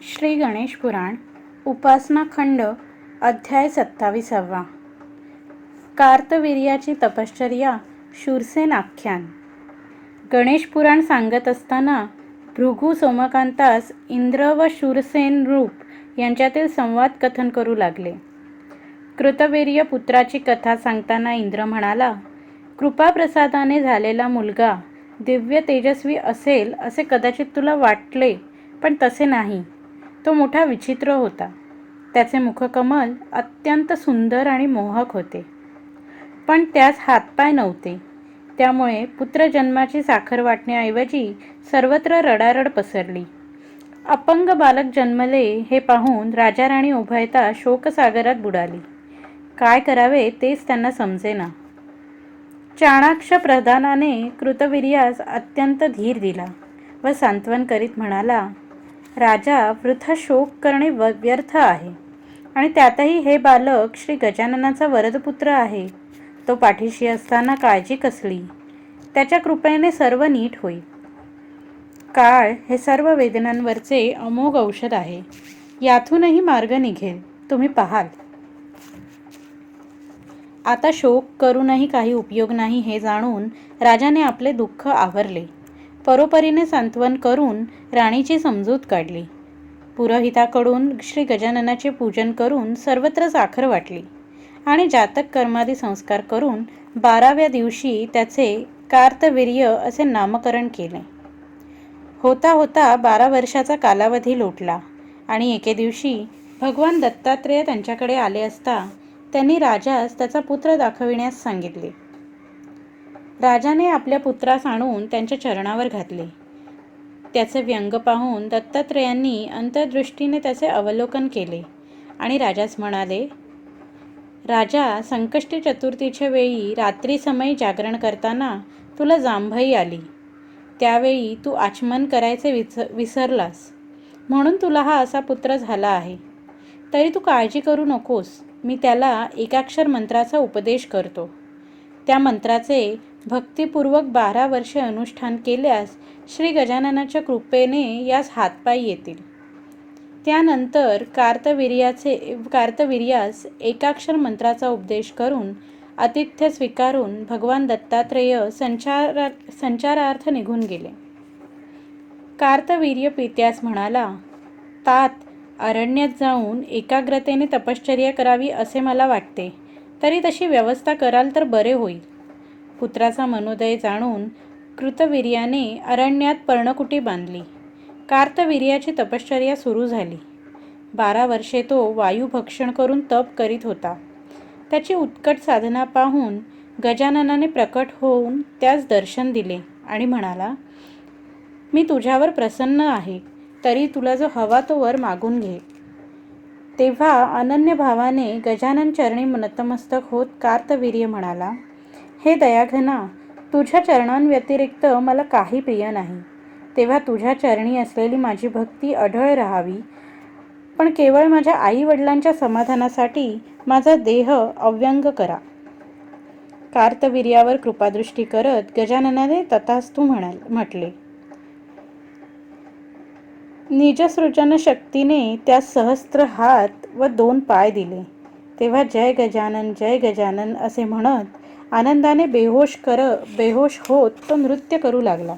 श्री गणेश पुराण उपासना खंड अध्याय 27. कार्तवीर्याची तपश्चर्या शूरसेन आख्यान. गणेश पुराण सांगत असताना भृगु सोमकांतास इंद्र व शूरसेन रूप यांच्यातील संवाद कथन करू लागले. कृतवीर्य पुत्राची कथा सांगताना इंद्र म्हणाला, कृपाप्रसादाने झालेला मुलगा दिव्य तेजस्वी असेल असे कदाचित तुला वाटले, पण तसे नाही. तो मोठा विचित्र होता. त्याचे मुखकमल अत्यंत सुंदर आणि मोहक होते, पण त्यास हातपाय नव्हते. त्यामुळे पुत्रजन्माची साखर वाटण्याऐवजी सर्वत्र रडारड पसरली. अपंग बालक जन्मले हे पाहून राजा राणी उभयता शोकसागरात बुडाली. काय करावे तेच त्यांना समजेना. चाणाक्ष प्रधानाने कृतवीर्यास अत्यंत धीर दिला व सांत्वन करीत म्हणाला, राजा, वृथा शोक करणे व्यर्थ आहे आणि त्यातही हे बालक श्री गजाननाचा वरदपुत्र आहे. तो पाठीशी असताना काळजी कसली. त्याच्या कृपेने सर्व नीट होईल. काळ हे सर्व वेदनांवरचे अमोघ औषध आहे. यातूनही मार्ग निघेल, तुम्ही पाहाल. आता शोक करूनही काही उपयोग नाही हे जाणून राजाने आपले दुःख आवरले. परोपरीने सांत्वन करून राणीची समजूत काढली. पुरोहिताकडून श्री गजाननाचे पूजन करून सर्वत्र साखर वाटली आणि जातक कर्मादी संस्कार करून 12व्या दिवशी त्याचे कार्तवीर्य असे नामकरण केले. होता होता 12 वर्षाचा कालावधी लोटला आणि एके दिवशी भगवान दत्तात्रेय त्यांच्याकडे आले असता त्यांनी राजास त्याचा पुत्र दाखविण्यास सांगितले. राजाने आपल्या पुत्रास आणून त्यांच्या चरणावर घातले. त्याचे व्यंग पाहून दत्तात्रेयांनी अंतर्दृष्टीने त्याचे अवलोकन केले आणि राजास म्हणाले, राजा, संकष्टी चतुर्थीच्या वेळी रात्री समय जागरण करताना तुला जांभई आली. त्यावेळी तू आचमन करायचे विसरलास, म्हणून तुला हा असा पुत्र झाला आहे. तरी तू काळजी करू नकोस. मी त्याला एकाक्षर मंत्राचा उपदेश करतो. त्या मंत्राचे भक्तिपूर्वक 12 वर्षे अनुष्ठान केल्यास श्री गजाननाच्या कृपेने यास हातपाय येतील. त्यानंतर कार्तवीर्यास एकाक्षर मंत्राचा उपदेश करून आतिथ्य स्वीकारून भगवान दत्तात्रेय संचारार्थ निघून गेले. कार्तवीर्य पित्यास म्हणाला, तात, अरण्यात जाऊन एकाग्रतेने तपश्चर्या करावी असे मला वाटते. तरी तशी व्यवस्था कराल तर बरे होईल. पुत्राचा मनोदय जाणून कृतवीर्याने अरण्यात पर्णकुटी बांधली. कार्तवीर्याची तपश्चर्या सुरू झाली. 12 वर्षे तो वायुभक्षण करून तप करीत होता. त्याची उत्कट साधना पाहून गजाननाने प्रकट होऊन त्यास दर्शन दिले आणि म्हणाला, मी तुझ्यावर प्रसन्न आहे. तरी तुला जो हवा तो वर मागून घे. तेव्हा अनन्य भावाने गजानन चरणी नतमस्तक होत कार्तवीर्य म्हणाला, हे दयाघना, तुझ्या चरणांव्यतिरिक्त मला काही प्रिय नाही. तेव्हा तुझ्या चरणी असलेली माझी भक्ती अढळ राहावी, पण केवळ माझ्या आई वडिलांच्या समाधानासाठी माझा देह अव्यंग करा. कार्तवीर्यावर कृपादृष्टी करत गजाननाने तथास्तु म्हटले. निजसृजन शक्तीने त्या सहस्त्र हात व 2 पाय दिले. तेव्हा जय गजानन असे म्हणत आनंदाने बेहोश होत तो नृत्य करू लागला.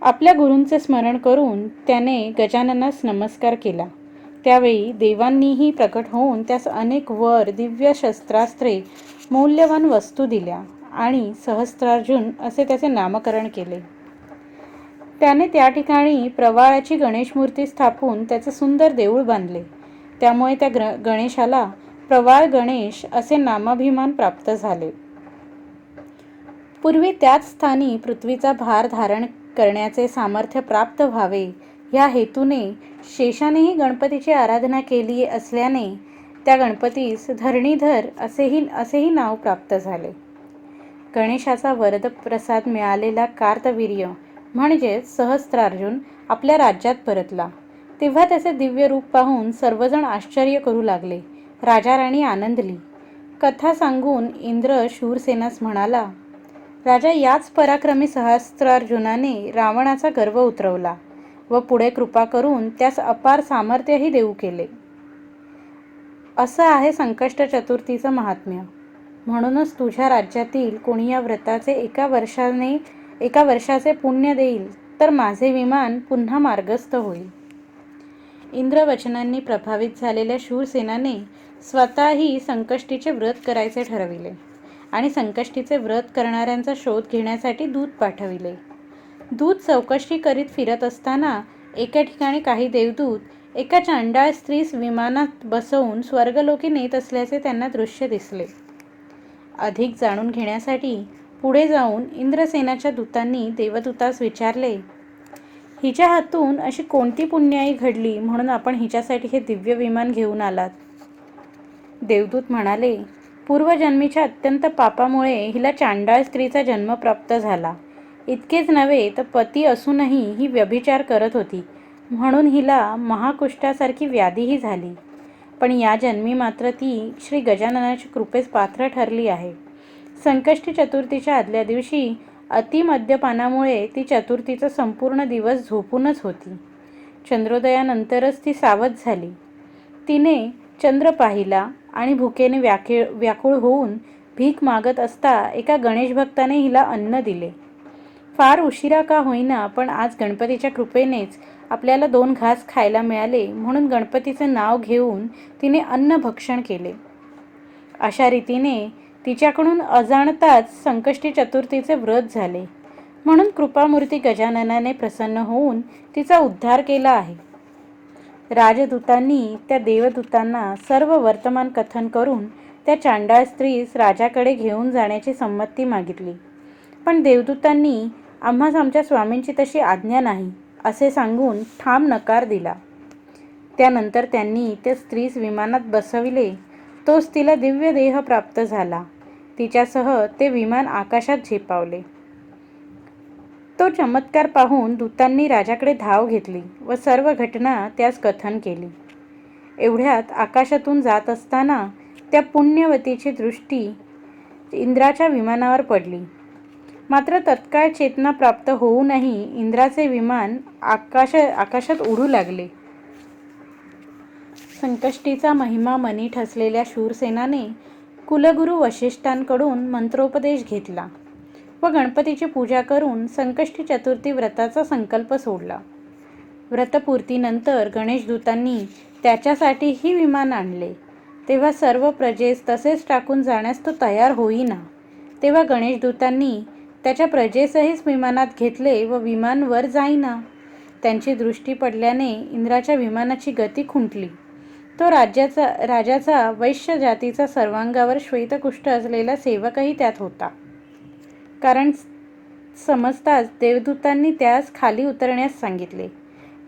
आपल्या गुरूंचे स्मरण करून त्याने गजाननास नमस्कार केला. त्यावेळी देवांनीही प्रकट होऊन त्यास अनेक वर, दिव्य शस्त्रास्त्रे, मौल्यवान वस्तू दिल्या आणि सहस्त्रार्जुन असे त्याचे नामकरण केले. त्याने त्या ठिकाणी प्रवाळाची गणेश मूर्ती स्थापून त्याचे सुंदर देऊळ बांधले. त्यामुळे त्या गणेशाला प्रवाळ गणेश असे नामाभिमान प्राप्त झाले. पूर्वी त्याच स्थानी पृथ्वीचा भार धारण करण्याचे सामर्थ्य प्राप्त व्हावे ह्या हेतूने शेषानेही गणपतीची आराधना केली असल्याने त्या गणपतीस धरणीधर असेही नाव प्राप्त झाले. गणेशाचा वरदप्रसाद मिळालेला कार्तवीर्य म्हणजेच सहस्त्रार्जुन आपल्या राज्यात परतला. तेव्हा त्याचे दिव्य रूप पाहून सर्वजण आश्चर्य करू लागले. राजा राणी आनंदली. कथा सांगून इंद्र शूरसेनास म्हणाला, राजा, याच पराक्रमी सहस्त्रार्जुनाने रावणाचा गर्व उतरवला व पुढे कृपा करून त्यास अपार सामर्थ्यही देऊ केले. असं आहे संकष्ट चतुर्थीचं महात्म्य. म्हणूनच तुझ्या राज्यातील कोणी या व्रताचे एका वर्षाचे पुण्य देईल तर माझे विमान पुन्हा मार्गस्थ होईल. इंद्रवचनांनी प्रभावित झालेल्या शूरसेनाने स्वतःही संकष्टीचे व्रत करायचे ठरविले आणि संकष्टीचे व्रत करणाऱ्यांचा शोध घेण्यासाठी दूत पाठविले. दूत चौकशी करीत फिरत असताना एका ठिकाणी काही देवदूत एका चांडाळ स्त्रीस विमानात बसवून स्वर्गलोकी नेत असल्याचे त्यांना दृश्य दिसले. अधिक जाणून घेण्यासाठी पुढे जाऊन इंद्रसेनाच्या दूतांनी देवदूतास विचारले, हिच्या हातून अशी कोणती पुण्याई घडली म्हणून आपण हिच्यासाठी हे दिव्य विमान घेऊन आलात? देवदूत म्हणाले, पूर्वजन्मीच्या अत्यंत पापामुळे हिला चांडाळ स्त्रीचा जन्म प्राप्त झाला. इतकेच नव्हे तर पती असूनही ही व्यभिचार करत होती, म्हणून हिला महाकुष्ठासारखी व्याधीही झाली. पण या जन्मी मात्र ती श्री गजाननाच्या कृपेस पात्र ठरली आहे. संकष्टी चतुर्थीच्या आदल्या दिवशी अतिमद्यपानामुळे ती चतुर्थीचा संपूर्ण दिवस झोपूनच होती. चंद्रोदयानंतरच ती सावध झाली. तिने चंद्र पाहिला आणि भुकेने व्याकुळ होऊन भीक मागत असता एका गणेश भक्ताने हिला अन्न दिले. फार उशिरा का होईना पण आज गणपतीच्या कृपेनेच आपल्याला 2 घास खायला मिळाले, म्हणून गणपतीचे नाव घेऊन तिने अन्न भक्षण केले. अशा रीतीने तिच्याकडून अजाणताच संकष्टी चतुर्थीचे व्रत झाले, म्हणून कृपामूर्ती गजाननाने प्रसन्न होऊन तिचा उद्धार केला आहे. राजदूतांनी त्या देवदूतांना सर्व वर्तमान कथन करून त्या चांडाळ स्त्रीस राजाकडे घेऊन जाण्याची संमती मागितली. पण देवदूतांनी आम्हास आमच्या स्वामींची तशी आज्ञा नाही असे सांगून ठाम नकार दिला. त्यानंतर त्यांनी त्या स्त्रीस विमानात बसविले. तोच तिला दिव्य देह प्राप्त झाला. तिच्यासह ते विमान आकाशात झेपावले. तो चमत्कार पाहून दूतांनी राजाकडे धाव घेतली व सर्व घटना त्यास कथन केली. एवढ्यात आकाशातून जात असताना त्या पुण्यवतीची दृष्टी इंद्राच्या विमानावर पडली. मात्र तत्काळ चेतना प्राप्त होऊनही इंद्राचे विमान आकाशात उडू लागले. संकष्टीचा महिमा मनी ठसलेल्या शूरसेनाने कुलगुरू वशिष्ठांकडून मंत्रोपदेश घेतला व गणपतीची पूजा करून संकष्टी चतुर्थी व्रताचा संकल्प सोडला. व्रतपूर्तीनंतर गणेशदूतांनी त्याच्यासाठीही विमान आणले. तेव्हा सर्व प्रजेस तसेच टाकून जाण्यास तो तयार होईना. तेव्हा गणेशदूतांनी त्याच्या प्रजेसहीच विमानात घेतले व विमान वर जाईना. त्यांची दृष्टी पडल्याने इंद्राच्या विमानाची गती खुंटली. तो राजाचा वैश्य जातीचा सर्वांगावर श्वेतकुष्ठ असलेला सेवकही त्यात होता. कारण समजताच देवदूतांनी त्यास खाली उतरण्यास सांगितले.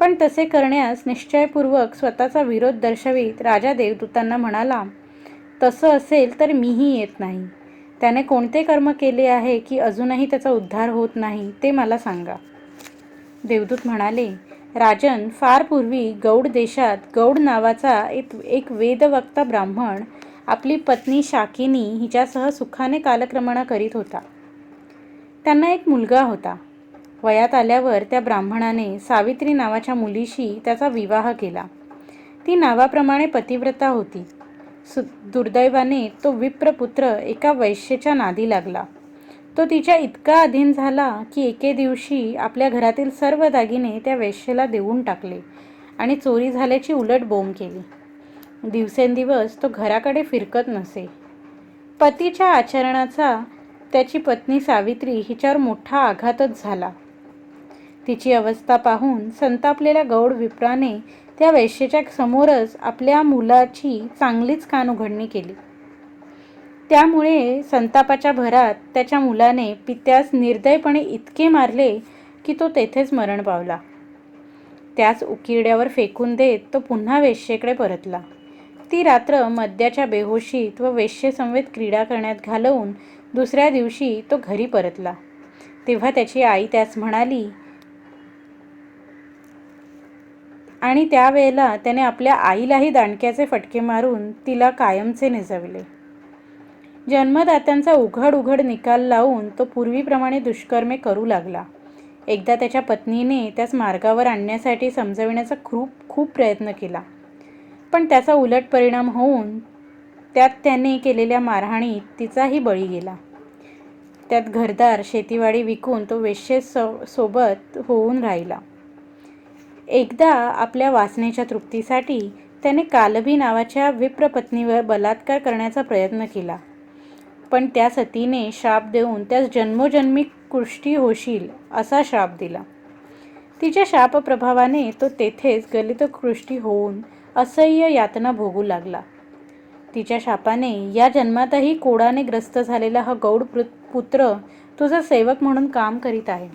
पण तसे करण्यास निश्चयपूर्वक स्वतःचा विरोध दर्शवित राजा देवदूतांना म्हणाला, तसं असेल तर मीही येत नाही. त्याने कोणते कर्म केले आहे की अजूनही त्याचा उद्धार होत नाही ते मला सांगा. देवदूत म्हणाले, राजन, फार पूर्वी गौड देशात गौड नावाचा एक वेदवक्ता ब्राह्मण आपली पत्नी शाकिनी हिच्यासह सुखाने कालक्रमणा करीत होता. त्यांना एक मुलगा होता. वयात आल्यावर त्या ब्राह्मणाने सावित्री नावाच्या मुलीशी त्याचा विवाह केला. ती नावाप्रमाणे पतिव्रता होती. दुर्दैवाने तो विप्रपुत्र एका वैश्येच्या नादी लागला. तो तिच्या इतका अधीन झाला की एके दिवशी आपल्या घरातील सर्व दागिने त्या वैश्येला देऊन टाकले आणि चोरी झाल्याची उलट बोंब केली. दिवसेंदिवस तो घराकडे फिरकत नसे. पतीच्या आचरणाचा त्याची पत्नी सावित्री हिच्यावर मोठा आघातच झाला. तिची अवस्था पाहून संतापलेल्या गौड विप्राने त्या वैश्येच्या समोरच आपल्या मुलाची चांगलीच कानउघडणी केली. त्यामुळे संतापाच्या भरात त्याच्या मुलाने पित्यास निर्दयपणे इतके मारले की तो तेथेच मरण पावला. त्याच उकिरड्यावर फेकून देत तो पुन्हा वेश्येकडे परतला. ती रात्र मद्याच्या बेहोशीत व वेश्येसमवेत क्रीडा करण्यात घालवून दुसऱ्या दिवशी तो घरी परतला. तेव्हा त्याची आई त्यास म्हणाली आणि त्यावेळेला त्याने आपल्या आईलाही दांडक्याचे फटके मारून तिला कायमचे निजविले. जन्मदात्यांचा उघड निकाल लावून तो पूर्वीप्रमाणे दुष्कर्मे करू लागला. एकदा त्याच्या पत्नीने त्यास मार्गावर आणण्यासाठी समजविण्याचा खूप प्रयत्न केला, पण त्याचा उलट परिणाम होऊन त्यात त्याने केलेल्या मारहाणीत तिचाही बळी गेला. त्यात घरदार शेतीवाडी विकून तो वेश्येसोबत होऊन राहिला. एकदा आपल्या वासनेच्या तृप्तीसाठी त्याने कालबी नावाच्या विप्रपत्नीवर बलात्कार करण्याचा प्रयत्न केला, पण त्या सतीने शाप देऊन त्यास जन्मोजन्मी कुष्ठी होशील असा शाप दिला. तिच्या शापप्रभावाने तो तेथेच गलित कुष्ठी होऊन असह्य यातना भोगू लागला. तिच्या शापाने या जन्मातही कोडाने ग्रस्त झालेला हा गौड पुत्र तुझा सेवक म्हणून काम करीत आहे.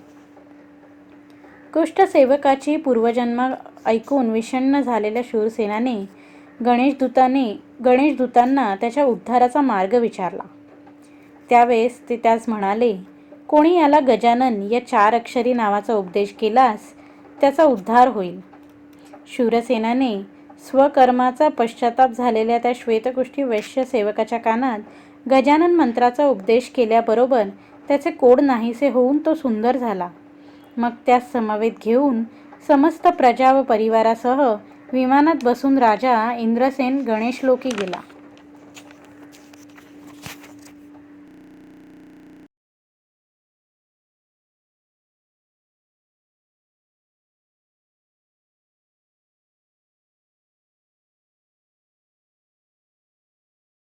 कुष्ठ सेवकाची पूर्वजन्म ऐकून विषण्ण झालेल्या शूरसेनाने गणेशदूतांना त्याच्या उद्धाराचा मार्ग विचारला. त्यावेळेस ते त्यास म्हणाले, कोणी याला गजानन या 4 अक्षरी नावाचा उपदेश केलास त्याचा उद्धार होईल. शूरसेनाने स्वकर्माचा पश्चाताप झालेल्या त्या श्वेतकुष्ठी वैश्य सेवकाच्या कानात गजानन मंत्राचा उपदेश केल्याबरोबर त्याचे कोड नाहीसे होऊन तो सुंदर झाला. मग त्यास समवेत घेऊन समस्त प्रजा व परिवारासह विमानात बसून राजा इंद्रसेन गणेशलोकी गेला.